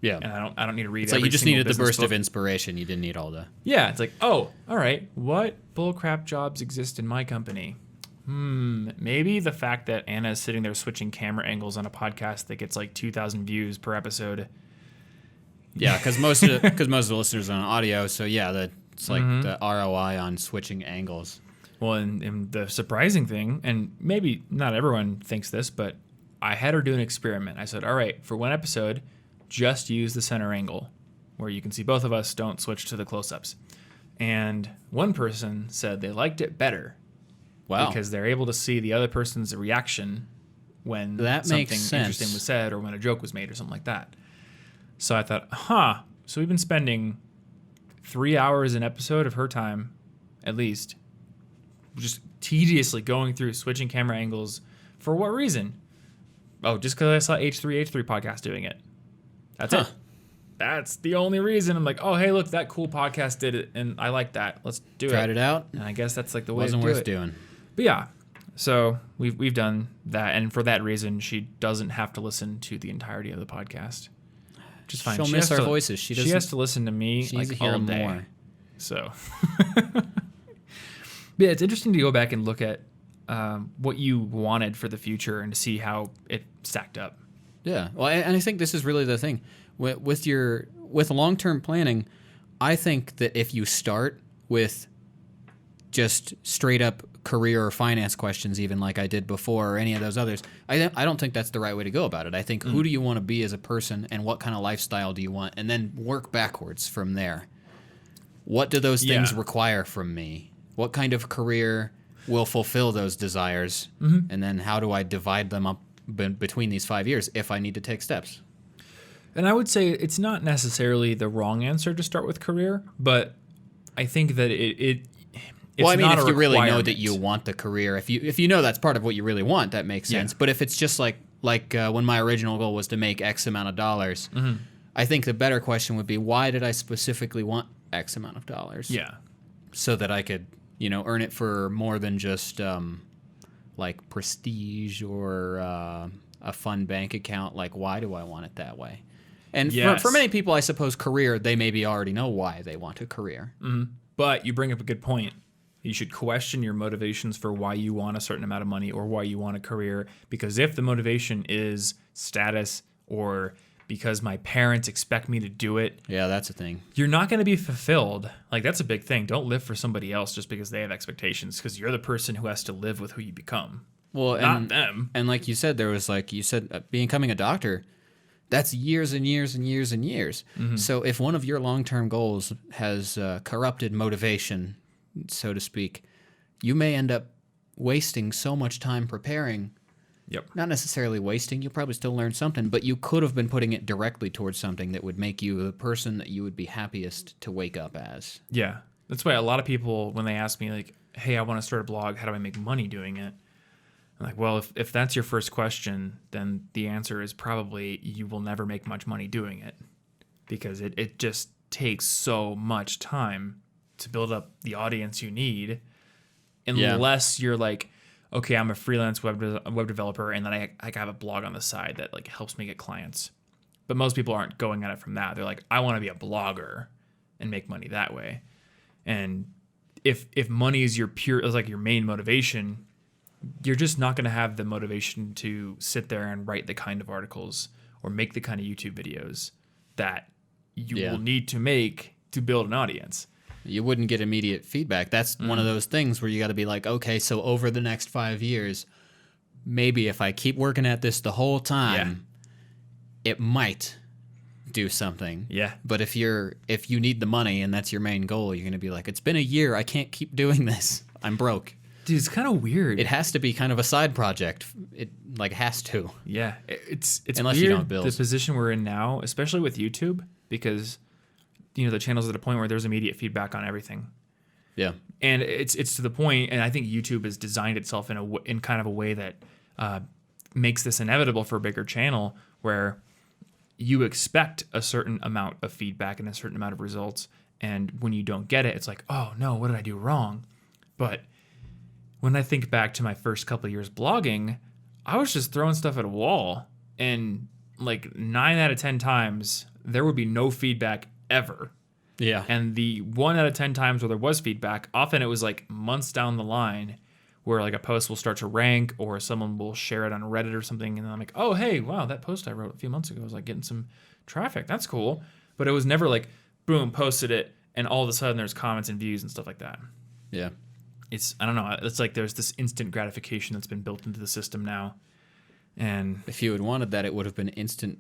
Yeah, and I don't need to read. It's like you just needed the burst book. of inspiration. You didn't need all the. Yeah, it's like, oh, all right. What bullcrap jobs exist in my company? Maybe the fact that Anna is sitting there switching camera angles on a podcast that gets like 2,000 views per episode Yeah, because most of the listeners are on audio, so yeah, it's like the ROI on switching angles. Well, and the surprising thing, and maybe not everyone thinks this, but I had her do an experiment. I said, all right, for one episode, just use the center angle where you can see both of us, don't switch to the close-ups. And one person said they liked it better. Wow. Because they're able to see the other person's reaction when something interesting was said or when a joke was made or something like that. So I thought, so we've been spending 3 hours an episode of her time, at least, just tediously going through switching camera angles. For what reason? Oh, just because I saw H3 podcast doing it. That's it. That's the only reason. I'm like, oh, hey, look, that cool podcast did it, and I like that. Let's do it. Tried it out. And I guess that's like the way Wasn't to do worth it. doing. But yeah, so we've done that, and for that reason, she doesn't have to listen to the entirety of the podcast. Which is fine. She'll miss our voices. She has to listen to me she needs like to hear all day. more. So, yeah, it's interesting to go back and look at what you wanted for the future and to see how it stacked up. Yeah, well, and I think this is really the thing with long-term planning. I think that if you start with just straight up career or finance questions, even like I did before, or any of those others, I don't think that's the right way to go about it. I think who do you want to be as a person, and what kind of lifestyle do you want, and then work backwards from there. What do those things require from me? What kind of career will fulfill those desires? And then how do I divide them up between these 5 years if I need to take steps? And I would say it's not necessarily the wrong answer to start with career, but I think that it's well, I mean, not if a you really know requirement. that you want the career, if you know that's part of what you really want, that makes sense. But if it's just like when my original goal was to make X amount of dollars, I think the better question would be, why did I specifically want X amount of dollars? Yeah. So that I could, earn it for more than just like prestige or a fun bank account. Like, why do I want it that way? And for many people, I suppose career, they maybe already know why they want a career. But you bring up a good point. You should question your motivations for why you want a certain amount of money or why you want a career. Because if the motivation is status or because my parents expect me to do it, yeah, that's a thing. You're not going to be fulfilled. Like, that's a big thing. Don't live for somebody else just because they have expectations, because you're the person who has to live with who you become. Well, not them. And like you said, becoming a doctor, that's years and years and years and years. So if one of your long-term goals has corrupted motivation, so to speak, you may end up wasting so much time preparing. Yep. Not necessarily wasting. You'll probably still learn something, but you could have been putting it directly towards something that would make you the person that you would be happiest to wake up as. Yeah. That's why a lot of people, when they ask me, like, hey, I want to start a blog, how do I make money doing it? I'm like, well, if that's your first question, then the answer is probably you will never make much money doing it, because it just takes so much time to build up the audience you need, unless you're like, okay, I'm a freelance web developer, and then I have a blog on the side that like helps me get clients. But most people aren't going at it from that. They're like, I want to be a blogger and make money that way. And if money is your main motivation, you're just not going to have the motivation to sit there and write the kind of articles or make the kind of YouTube videos that you will need to make to build an audience. You wouldn't get immediate feedback. That's one of those things where you got to be like, okay, so over the next 5 years, maybe if I keep working at this the whole time, it might do something. Yeah. But if you need the money and that's your main goal, you're going to be like, it's been a year. I can't keep doing this. I'm broke. Dude, it's kind of weird. It has to be kind of a side project. It has to. Yeah. It's unless weird, you don't have bills. the position we're in now, especially with YouTube, because the channel's at a point where there's immediate feedback on everything. Yeah. And it's to the point, and I think YouTube has designed itself in kind of a way that makes this inevitable for a bigger channel, where you expect a certain amount of feedback and a certain amount of results, and when you don't get it, it's like, oh no, what did I do wrong? But when I think back to my first couple of years blogging, I was just throwing stuff at a wall, and like 9 out of 10 times there would be no feedback ever. Yeah. And the 1 out of 10 times where there was feedback, often it was like months down the line where like a post will start to rank or someone will share it on Reddit or something. And then I'm like, oh, hey, wow, that post I wrote a few months ago was like getting some traffic. That's cool. but it was never like, boom, posted it, and all of a sudden there's comments and views and stuff like that. Yeah. I don't know. It's like there's this instant gratification that's been built into the system now. And If you had wanted that, it would have been instant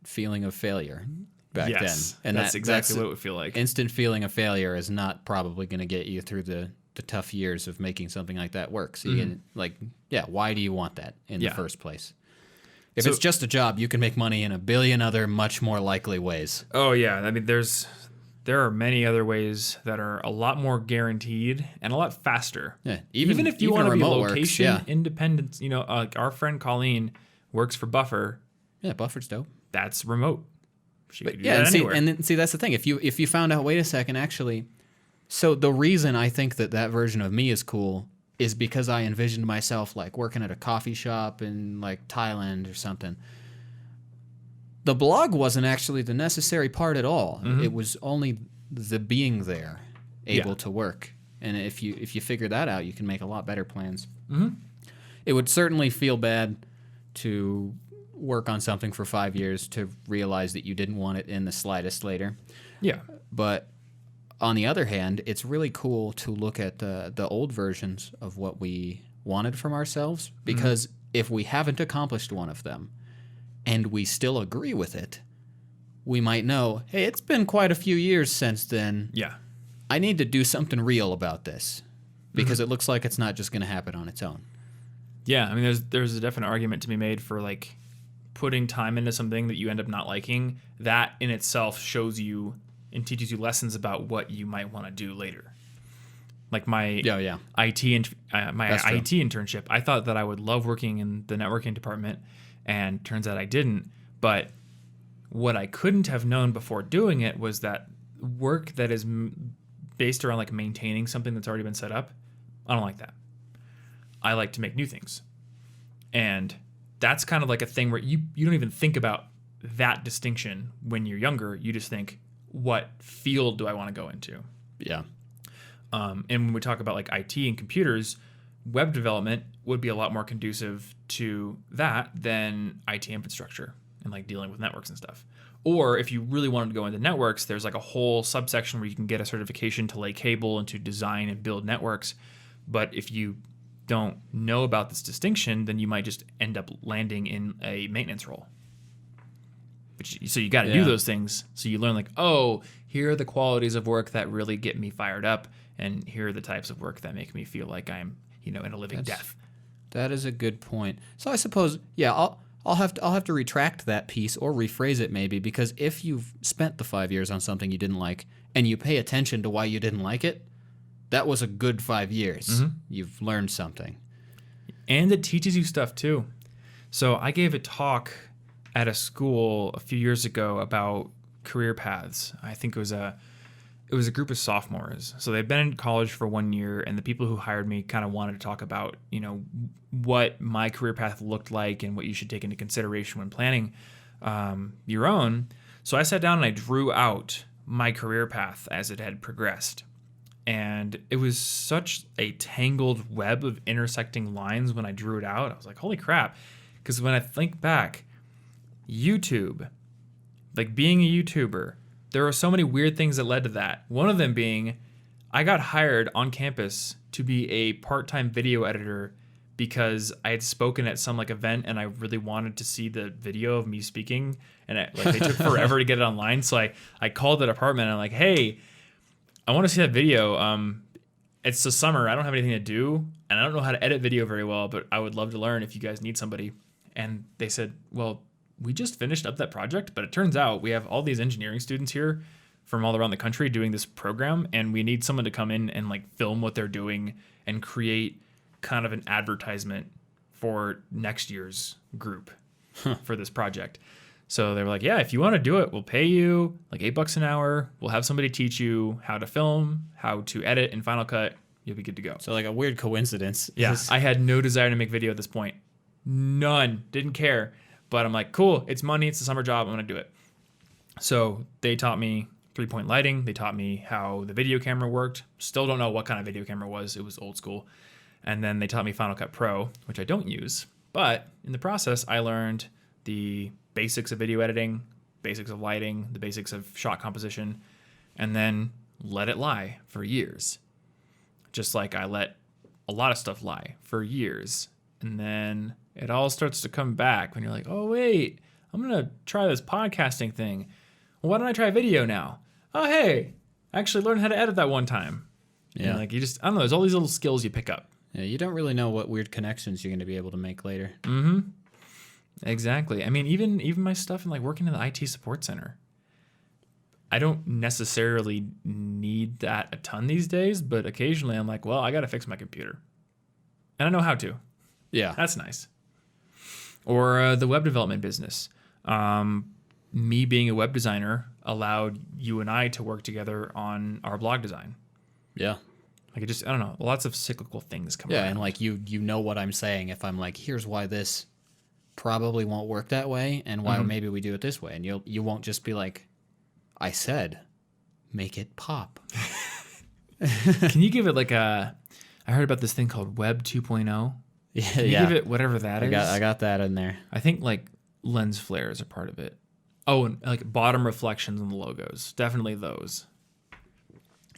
feeling of failure back then. And that's exactly what it would feel like. Instant feeling of failure is not probably going to get you through the tough years of making something like that work. So you can, why do you want that in the first place? If it's just a job, you can make money in a billion other much more likely ways. Oh yeah, I mean there are many other ways that are a lot more guaranteed and a lot faster. Yeah, even if you want to be location works, independent, like our friend Colleen works for Buffer. Yeah, Buffer's dope. That's remote. She could do yeah, that and anywhere. see that's the thing. If you found out, wait a second, actually, so the reason I think that version of me is cool is because I envisioned myself like working at a coffee shop in like Thailand or something. The blog wasn't actually the necessary part at all. Mm-hmm. It was only the being there, able to work. And if you figure that out, you can make a lot better plans. Mm-hmm. It would certainly feel bad to work on something for 5 years to realize that you didn't want it in the slightest later. Yeah. But on the other hand, it's really cool to look at the old versions of what we wanted from ourselves, because if we haven't accomplished one of them and we still agree with it, we might know, hey, it's been quite a few years since then. Yeah. I need to do something real about this, because it looks like it's not just going to happen on its own. Yeah, I mean there's a definite argument to be made for like putting time into something that you end up not liking. That in itself shows you and teaches you lessons about what you might want to do later. Like my IT internship, I thought that I would love working in the networking department, and turns out I didn't. But what I couldn't have known before doing it was that work that is based around like maintaining something that's already been set up, I don't like that. I like to make new things. And that's kind of like a thing where you don't even think about that distinction when you're younger. You just think, what field do I want to go into? Yeah. And when we talk about like IT and computers, web development would be a lot more conducive to that than IT infrastructure and like dealing with networks and stuff. Or if you really wanted to go into networks, there's like a whole subsection where you can get a certification to lay cable and to design and build networks. But if you don't know about this distinction, then you might just end up landing in a maintenance role. So you got to do those things. So you learn like, oh, here are the qualities of work that really get me fired up, and here are the types of work that make me feel like I'm, in a living death. That is a good point. So I suppose, I'll have to retract that piece or rephrase it maybe, because if you've spent the 5 years on something you didn't like and you pay attention to why you didn't like it, that was a good 5 years. Mm-hmm. You've learned something. And it teaches you stuff too. So I gave a talk at a school a few years ago about career paths. I think it was a group of sophomores. So they'd been in college for 1 year, and the people who hired me kind of wanted to talk about, what my career path looked like and what you should take into consideration when planning your own. So I sat down and I drew out my career path as it had progressed. And it was such a tangled web of intersecting lines when I drew it out. I was like, holy crap. Because when I think back, YouTube, like being a YouTuber, there are so many weird things that led to that. One of them being I got hired on campus to be a part-time video editor because I had spoken at some like event and I really wanted to see the video of me speaking, and they took forever to get it online. So I called the department and I'm like, hey, I want to see that video. It's the summer. I don't have anything to do, and I don't know how to edit video very well, but I would love to learn if you guys need somebody. And they said, well, we just finished up that project, but it turns out we have all these engineering students here from all around the country doing this program, and we need someone to come in and like film what they're doing and create kind of an advertisement for next year's group for this project. So they were like, yeah, if you want to do it, we'll pay you like $8 an hour. We'll have somebody teach you how to film, how to edit in Final Cut. You'll be good to go. So like a weird coincidence. Yeah, I had no desire to make video at this point. None. Didn't care. But I'm like, cool, it's money, it's a summer job, I'm going to do it. So they taught me 3-point lighting. They taught me how the video camera worked. Still don't know what kind of video camera it was. It was old school. And then they taught me Final Cut Pro, which I don't use. But in the process, I learned the basics of video editing, basics of lighting, the basics of shot composition, and then let it lie for years. Just like I let a lot of stuff lie for years. And then it all starts to come back when you're like, oh, wait, I'm going to try this podcasting thing. Well, why don't I try video now? Oh, hey, I actually learned how to edit that one time. Yeah. And like you just, I don't know, there's all these little skills you pick up. Yeah, you don't really know what weird connections you're going to be able to make later. Mm-hmm. Exactly. I mean, even my stuff in like working in the IT support center. I don't necessarily need that a ton these days, but occasionally I'm like, well, I got to fix my computer. And I know how to. Yeah. That's nice. Or the web development business. Me being a web designer allowed you and I to work together on our blog design. Yeah. Like it just, I don't know, lots of cyclical things come Yeah, around. and like you know what I'm saying if I'm like, here's why this probably won't work that way and why maybe we do it this way. And you won't just be like, I said, make it pop. Can you give it like I heard about this thing called Web 2.0. Yeah, Can you give it whatever that is? I got that in there. I think like lens flares are part of it. Oh, and like bottom reflections on the logos. Definitely those.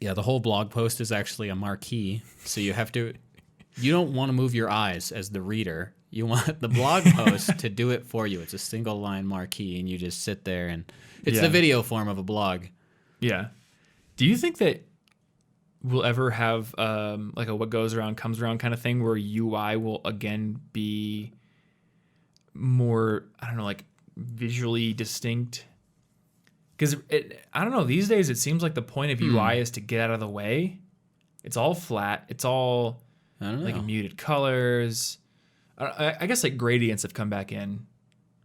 Yeah, the whole blog post is actually a marquee. So you don't want to move your eyes as the reader. You want the blog post to do it for you. It's a single line marquee and you just sit there and it's the video form of a blog. Yeah. Do you think that we'll ever have like a what goes around comes around kind of thing where UI will again be more, I don't know, like visually distinct? Because I don't know, these days it seems like the point of UI is to get out of the way. It's all flat. It's all like muted colors. I guess like gradients have come back in.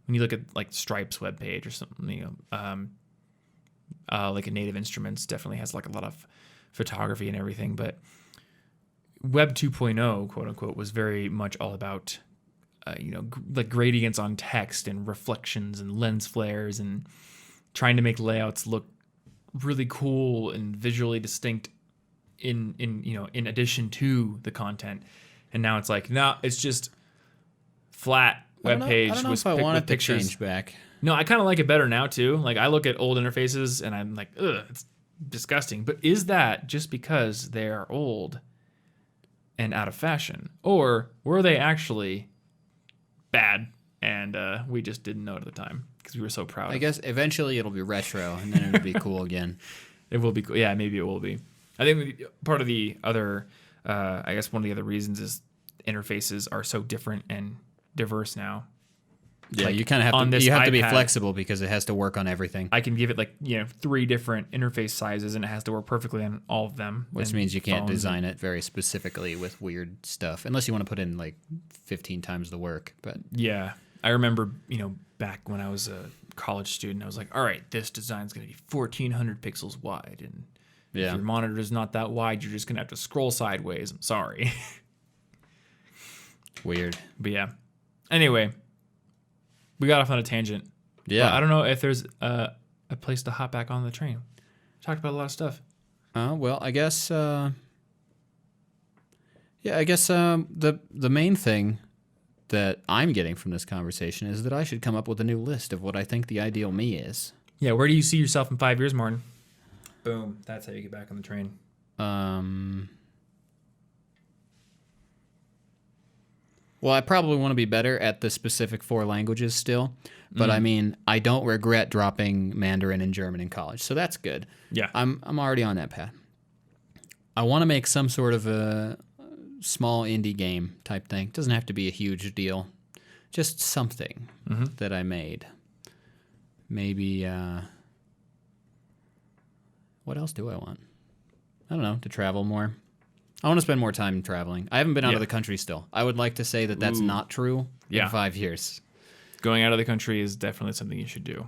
When you look at like Stripe's webpage or something, like a Native Instruments definitely has like a lot of photography and everything. But Web 2.0, quote unquote, was very much all about, like gradients on text and reflections and lens flares and trying to make layouts look really cool and visually distinct in addition to the content. And now it's like, no, it's just flat web page with pictures. Change back. No, I kind of like it better now too. Like I look at old interfaces and I'm like, ugh, it's disgusting. But is that just because they are old and out of fashion, or were they actually bad and we just didn't know it at the time because we were so proud? I guess eventually it'll be retro and then it'll be cool again. It will be cool. Yeah, maybe it will be. I think part of the other, I guess one of the other reasons is interfaces are so different and diverse now. Yeah, like you kind of have to. You have to be flexible because it has to work on everything. I can give it 3 different interface sizes, and it has to work perfectly on all of them. Which means you can't design it very specifically with weird stuff, unless you want to put in like 15 times the work. But yeah, I remember back when I was a college student, I was like, all right, this design's going to be 1,400 pixels wide, and if your monitor is not that wide, you're just going to have to scroll sideways. I'm sorry. Weird. But yeah. Anyway. We got off on a tangent. Yeah. But I don't know if there's a place to hop back on the train. We talked about a lot of stuff. Well, I guess. The main thing that I'm getting from this conversation is that I should come up with a new list of what I think the ideal me is. Yeah. Where do you see yourself in 5 years, Martin? Boom. That's how you get back on the train. Well, I probably want to be better at the specific 4 languages still, but I mean, I don't regret dropping Mandarin and German in college, so that's good. Yeah, I'm already on that path. I want to make some sort of a small indie game type thing. It doesn't have to be a huge deal, just something that I made. Maybe. What else do I want? I don't know. To travel more. I want to spend more time traveling. I haven't been out of the country still. I would like to say that that's not true in 5 years. Going out of the country is definitely something you should do.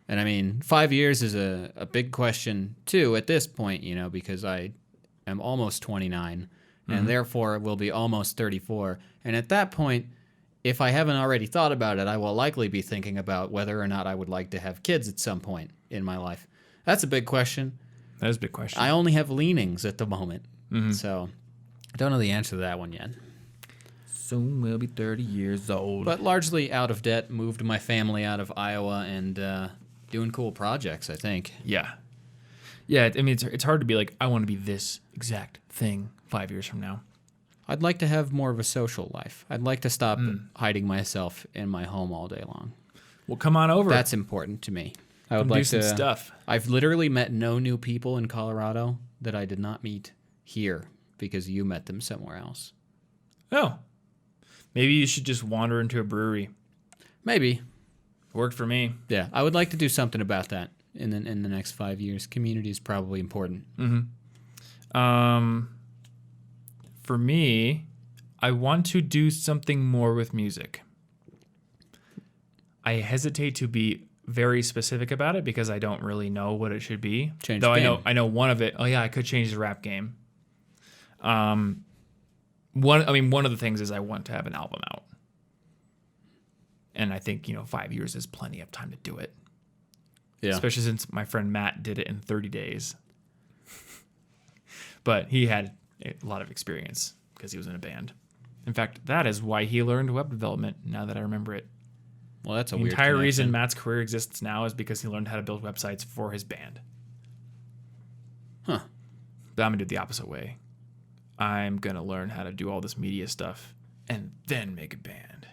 And I mean, 5 years is a big question too at this point, because I am almost 29 and therefore will be almost 34. And at that point, if I haven't already thought about it, I will likely be thinking about whether or not I would like to have kids at some point in my life. That's a big question. That is a big question. I only have leanings at the moment. So I don't know the answer to that one yet. Soon we'll be 30 years old. But largely out of debt, moved my family out of Iowa, and doing cool projects, I think. Yeah. Yeah, I mean, it's hard to be like, I want to be this exact thing 5 years from now. I'd like to have more of a social life. I'd like to stop hiding myself in my home all day long. Well, come on over. That's important to me. I would Come like do some to stuff. I've literally met no new people in Colorado that I did not meet here because you met them somewhere else. Oh. Maybe you should just wander into a brewery. Maybe. Worked for me. Yeah, I would like to do something about that in the next 5 years. Community is probably important. For me, I want to do something more with music. I hesitate to be very specific about it because I don't really know what it should be. Change Though the game. I know one of it. Oh yeah, I could change the rap game. One of the things is I want to have an album out. And I think, 5 years is plenty of time to do it. Yeah. Especially since my friend Matt did it in 30 days. But he had a lot of experience because he was in a band. In fact, that is why he learned web development, now that I remember it. Well, that's a The weird entire connection. reason Matt's career exists now is because he learned how to build websites for his band. Huh. But I'm going to do it the opposite way. I'm going to learn how to do all this media stuff and then make a band.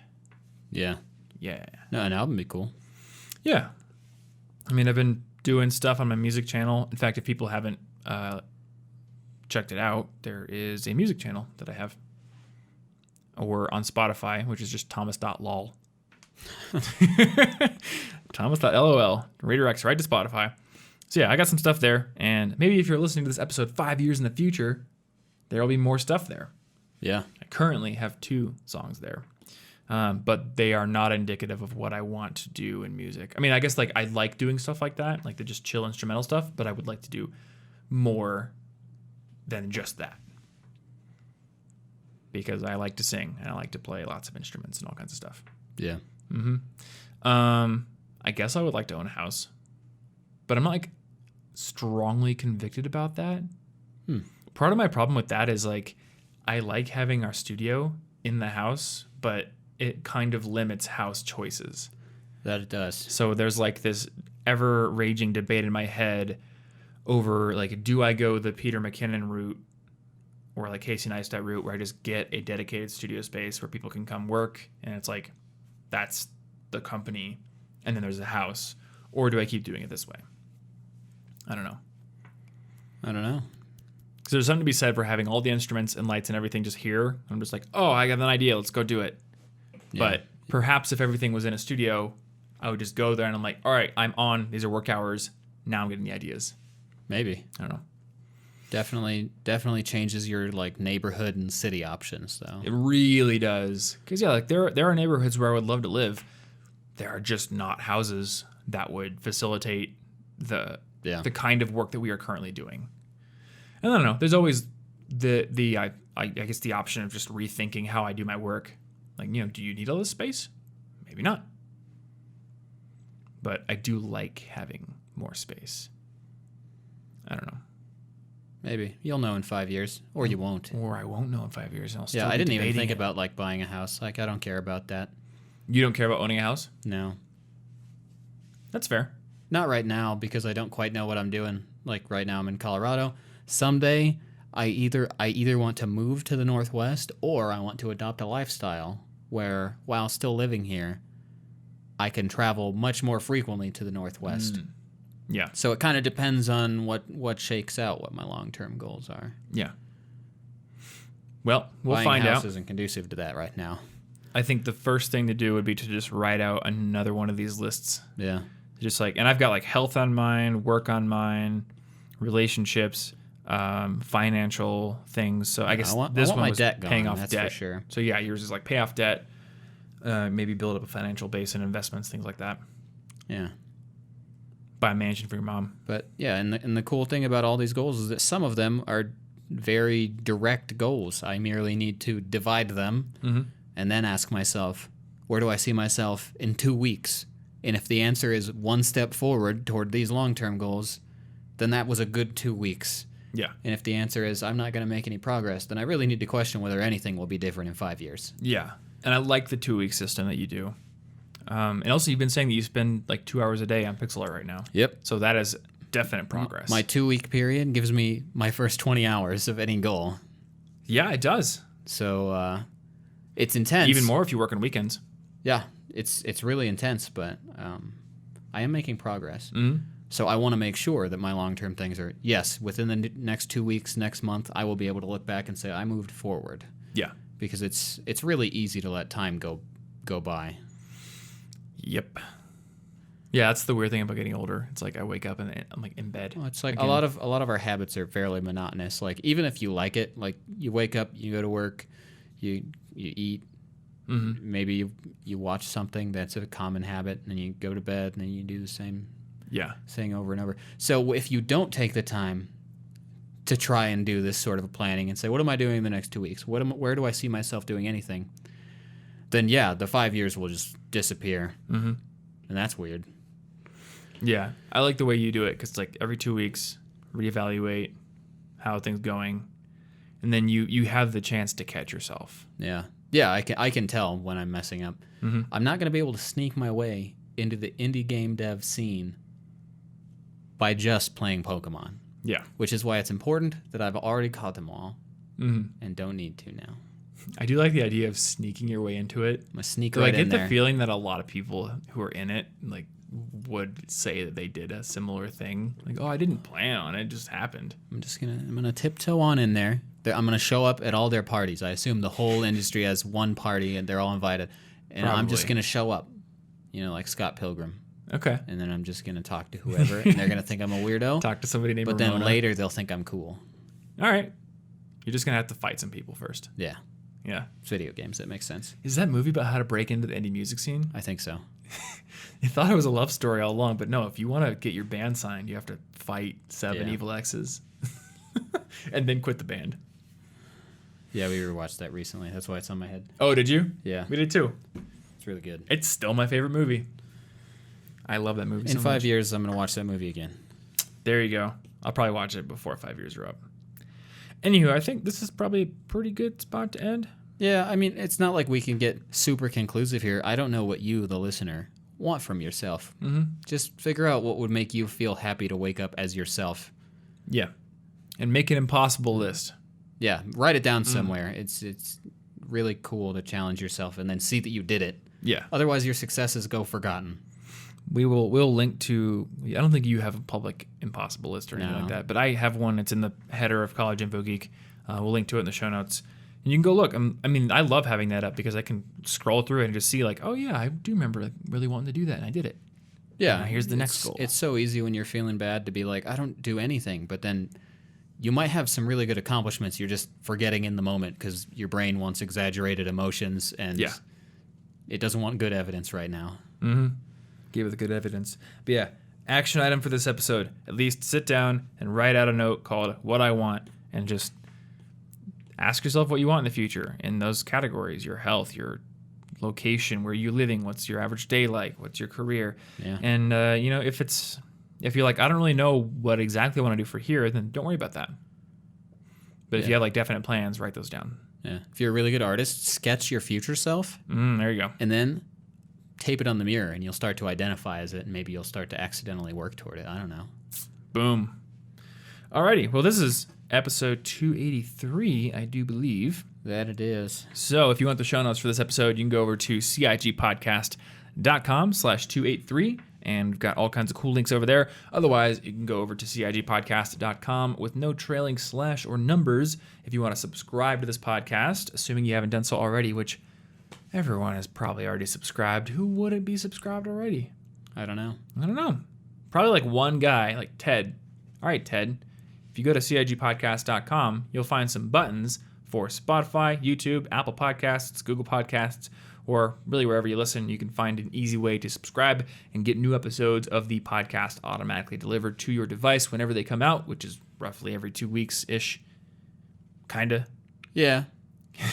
Yeah. Yeah. No, an album would be cool. Yeah. I mean, I've been doing stuff on my music channel. In fact, if people haven't checked it out, there is a music channel that I have. Or on Spotify, which is just thomas.lol. Thomas.lol. Redirects right to Spotify. So yeah, I got some stuff there. And maybe if you're listening to this episode 5 years in the future, there'll be more stuff there. Yeah. I currently have 2 songs there. But they are not indicative of what I want to do in music. I mean, I guess I like doing stuff like that, like the just chill instrumental stuff, but I would like to do more than just that. Because I like to sing and I like to play lots of instruments and all kinds of stuff. Yeah. I guess I would like to own a house, but I'm not strongly convicted about that. Part of my problem with that is I like having our studio in the house, but it kind of limits house choices. That it does. So there's this ever raging debate in my head over do I go the Peter McKinnon route or Casey Neistat route where I just get a dedicated studio space where people can come work and it's that's the company and then there's a house, or do I keep doing it this way? I don't know. Because there's something to be said for having all the instruments and lights and everything just here. I'm just oh, I got an idea. Let's go do it. Yeah. But perhaps if everything was in a studio, I would just go there and I'm all right, I'm on. These are work hours. Now I'm getting the ideas. Maybe. I don't know. Definitely changes your neighborhood and city options though. It really does. Because there are neighborhoods where I would love to live. There are just not houses that would facilitate the kind of work that we are currently doing. And I don't know. There's always I guess the option of just rethinking how I do my work. Do you need all this space? Maybe not. But I do like having more space. I don't know. Maybe. You'll know in 5 years. Or you won't. Or I won't know in 5 years. And I'll still I be didn't even think debating it. about buying a house. I don't care about that. You don't care about owning a house? No. That's fair. Not right now because I don't quite know what I'm doing. Right now I'm in Colorado. Someday I either want to move to the Northwest or I want to adopt a lifestyle where while still living here, I can travel much more frequently to the Northwest. Yeah. So it kind of depends on what shakes out, what my long-term goals are. Yeah. Well, we'll Buying find a house out. isn't conducive to that right now. I think the first thing to do would be to just write out another one of these lists. Yeah. Just and I've got health on mine, work on mine, relationships, financial things. So I guess I want this my one was debt paying gone, off that's debt. for sure. So yeah, yours is pay off debt, maybe build up a financial base and investments, things like that. Yeah. Buy a mansion for your mom. But yeah, and the cool thing about all these goals is that some of them are very direct goals. I merely need to divide them and then ask myself, where do I see myself in 2 weeks? And if the answer is one step forward toward these long-term goals, then that was a good 2 weeks. Yeah. And if the answer is I'm not going to make any progress, then I really need to question whether anything will be different in 5 years. Yeah. And I like the 2-week system that you do. And also, you've been saying that you spend like 2 hours a day on pixel art right now. Yep. So that is definite progress. My 2-week period gives me my first 20 hours of any goal. Yeah, it does. So it's intense. Even more if you work on weekends. Yeah, it's really intense, but I am making progress. Mm-hmm. So I want to make sure that my long-term things are, yes, within the next 2 weeks, next month, I will be able to look back and say I moved forward. Yeah. Because it's really easy to let time go by. Yep. Yeah, that's the weird thing about getting older. It's like I wake up and I'm like in bed. Well, it's like again. a lot of our habits are fairly monotonous. Like even if you like it, like you wake up, you go to work, you eat, maybe you watch something that's a common habit, and then you go to bed, and then you do the same thing over and over. So if you don't take the time to try and do this sort of a planning and say, what am I doing in the next 2 weeks? Where do I see myself doing anything? Then yeah, the 5 years will just disappear, and that's weird. Yeah, I like the way you do it because it's like every 2 weeks, reevaluate how things going, and then you have the chance to catch yourself. Yeah, I can tell when I'm messing up. I'm not going to be able to sneak my way into the indie game dev scene by just playing Pokemon. Yeah, which is why it's important that I've already caught them all and don't need to now. I do like the idea of sneaking your way into it. I'm gonna sneak right in I get there. the feeling that a lot of people who are in it like would say that they did a similar thing. Like, oh, I didn't plan on it; it just happened. I'm gonna tiptoe on in there. I'm gonna show up at all their parties. I assume the whole industry has one party and they're all invited, and I'm just gonna show up, like Scott Pilgrim. Okay. And then I'm just gonna talk to whoever, and they're gonna think I'm a weirdo. Talk to somebody named But Ramona. then later they'll think I'm cool. All right. You're just gonna have to fight some people first. Yeah. Yeah. It's video games. That makes sense. Is that movie about how to break into the indie music scene? I think so. You thought it was a love story all along, but no, if you want to get your band signed, you have to fight 7 Yeah. evil exes and then quit the band. Yeah, we rewatched that recently. That's why it's on my head. Oh, did you? Yeah. We did too. It's really good. It's still my favorite movie. I love that movie In so 5 much. years, I'm going to watch that movie again. There you go. I'll probably watch it before 5 years are up. Anywho, I think this is probably a pretty good spot to end. Yeah, I mean, it's not like we can get super conclusive here. I don't know what you, the listener, want from yourself. Just figure out what would make you feel happy to wake up as yourself. Yeah. And make an impossible list. Yeah, write it down somewhere. It's really cool to challenge yourself and then see that you did it. Yeah. Otherwise, your successes go forgotten. We'll link to. I don't think you have a public impossible list or anything No. like that, but I have one. It's in the header of College Info Geek. We'll link to it in the show notes, and you can go look. I love having that up because I can scroll through it and just see like, oh yeah, I do remember like really wanting to do that, and I did it. Yeah, Now here's the next goal. It's so easy when you're feeling bad to be like, I don't do anything, but then you might have some really good accomplishments you're just forgetting in the moment because your brain wants exaggerated emotions and it doesn't want good evidence right now. Give it the good evidence. But yeah, action item for this episode. At least sit down and write out a note called What I Want and just ask yourself what you want in the future in those categories: your health, your location, where you're living, what's your average day like, what's your career. Yeah. And, if you're like, I don't really know what exactly I want to do for here, then don't worry about that. But if you have like definite plans, write those down. Yeah. If you're a really good artist, sketch your future self There you go. and then tape it on the mirror and you'll start to identify as it and maybe you'll start to accidentally work toward it. I don't know. Boom. Alrighty. Well, this is episode 283, I do believe. That it is. So if you want the show notes for this episode, you can go over to cigpodcast.com/283, and we've got all kinds of cool links over there. Otherwise, you can go over to cigpodcast.com with no trailing slash or numbers if you want to subscribe to this podcast, assuming you haven't done so already, which everyone has probably already subscribed. Who wouldn't be subscribed already? I don't know. I don't know. Probably like one guy, like Ted. All right, Ted. If you go to cigpodcast.com, you'll find some buttons for Spotify, YouTube, Apple Podcasts, Google Podcasts, or really wherever you listen. You can find an easy way to subscribe and get new episodes of the podcast automatically delivered to your device whenever they come out, which is roughly every 2 weeks-ish. Kinda. Yeah.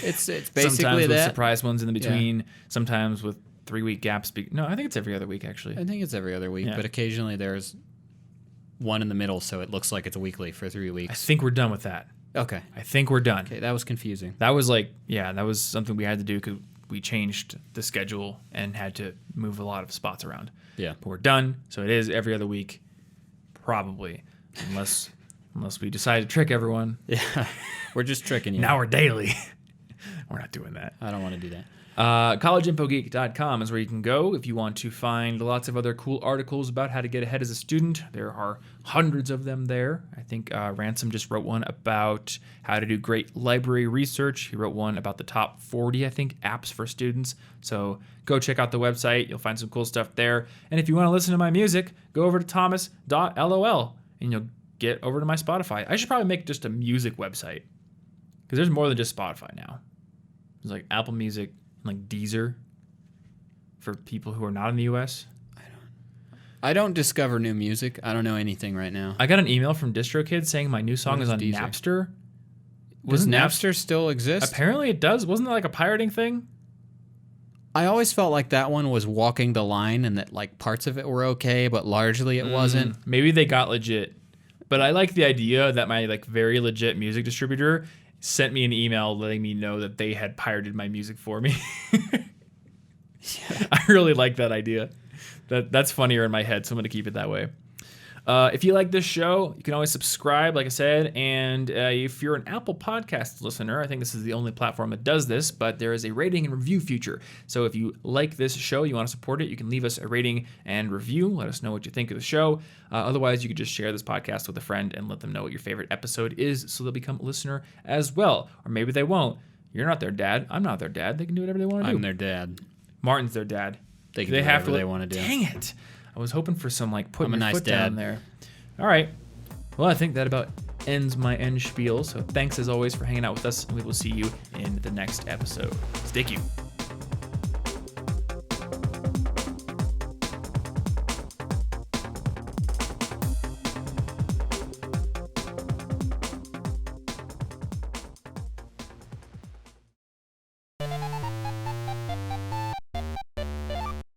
It's basically sometimes with that. surprise ones in the between, sometimes with 3-week gaps. No, I think it's every other week, actually. I think it's every other week, Yeah. but occasionally there's one in the middle so it looks like it's weekly for 3 I weeks. think we're done with that. Okay. I think we're done. Okay, that was confusing. That was like, yeah, that was something we had to do because we changed the schedule and had to move a lot of spots around. Yeah. But we're done, so it is every other week, probably, unless we decide to trick everyone. Yeah. We're just tricking you. Now we're daily. We're not doing that. I don't want to do that. Collegeinfogeek.com is where you can go if you want to find lots of other cool articles about how to get ahead as a student. There are hundreds of them there. I think Ransom just wrote one about how to do great library research. He wrote one about the top 40, I think, apps for students. So go check out the website. You'll find some cool stuff there. And if you want to listen to my music, go over to thomas.lol and you'll get over to my Spotify. I should probably make just a music website because there's more than just Spotify now. There's like Apple Music, like Deezer for people who are not in the U.S. I don't discover new music. I don't know anything right now. I got an email from DistroKid saying my new song What is is on Deezer? Napster. Does Napster still exist? Apparently it does. Wasn't that like a pirating thing? I always felt like that one was walking the line and that like parts of it were okay, but largely it wasn't. Maybe they got legit. But I like the idea that my like very legit music distributor sent me an email letting me know that they had pirated my music for me. I really like that idea. That's funnier in my head, so I'm going to keep it that way. If you like this show, you can always subscribe, like I said. And if you're an Apple Podcast listener, I think this is the only platform that does this, but there is a rating and review feature. So if you like this show, you want to support it, you can leave us a rating and review. Let us know what you think of the show. Otherwise, you could just share this podcast with a friend and let them know what your favorite episode is so they'll become a listener as well. Or maybe they won't. You're not their dad. I'm not their dad. They can do whatever they want to do. I'm their dad. Martin's their dad. They can do whatever they want to do. Dang it. I was hoping for some like putting I'm a your nice foot down dad. there. All right. Well, I think that about ends my end spiel. So thanks as always for hanging out with us, and we will see you in the next episode. Stick you.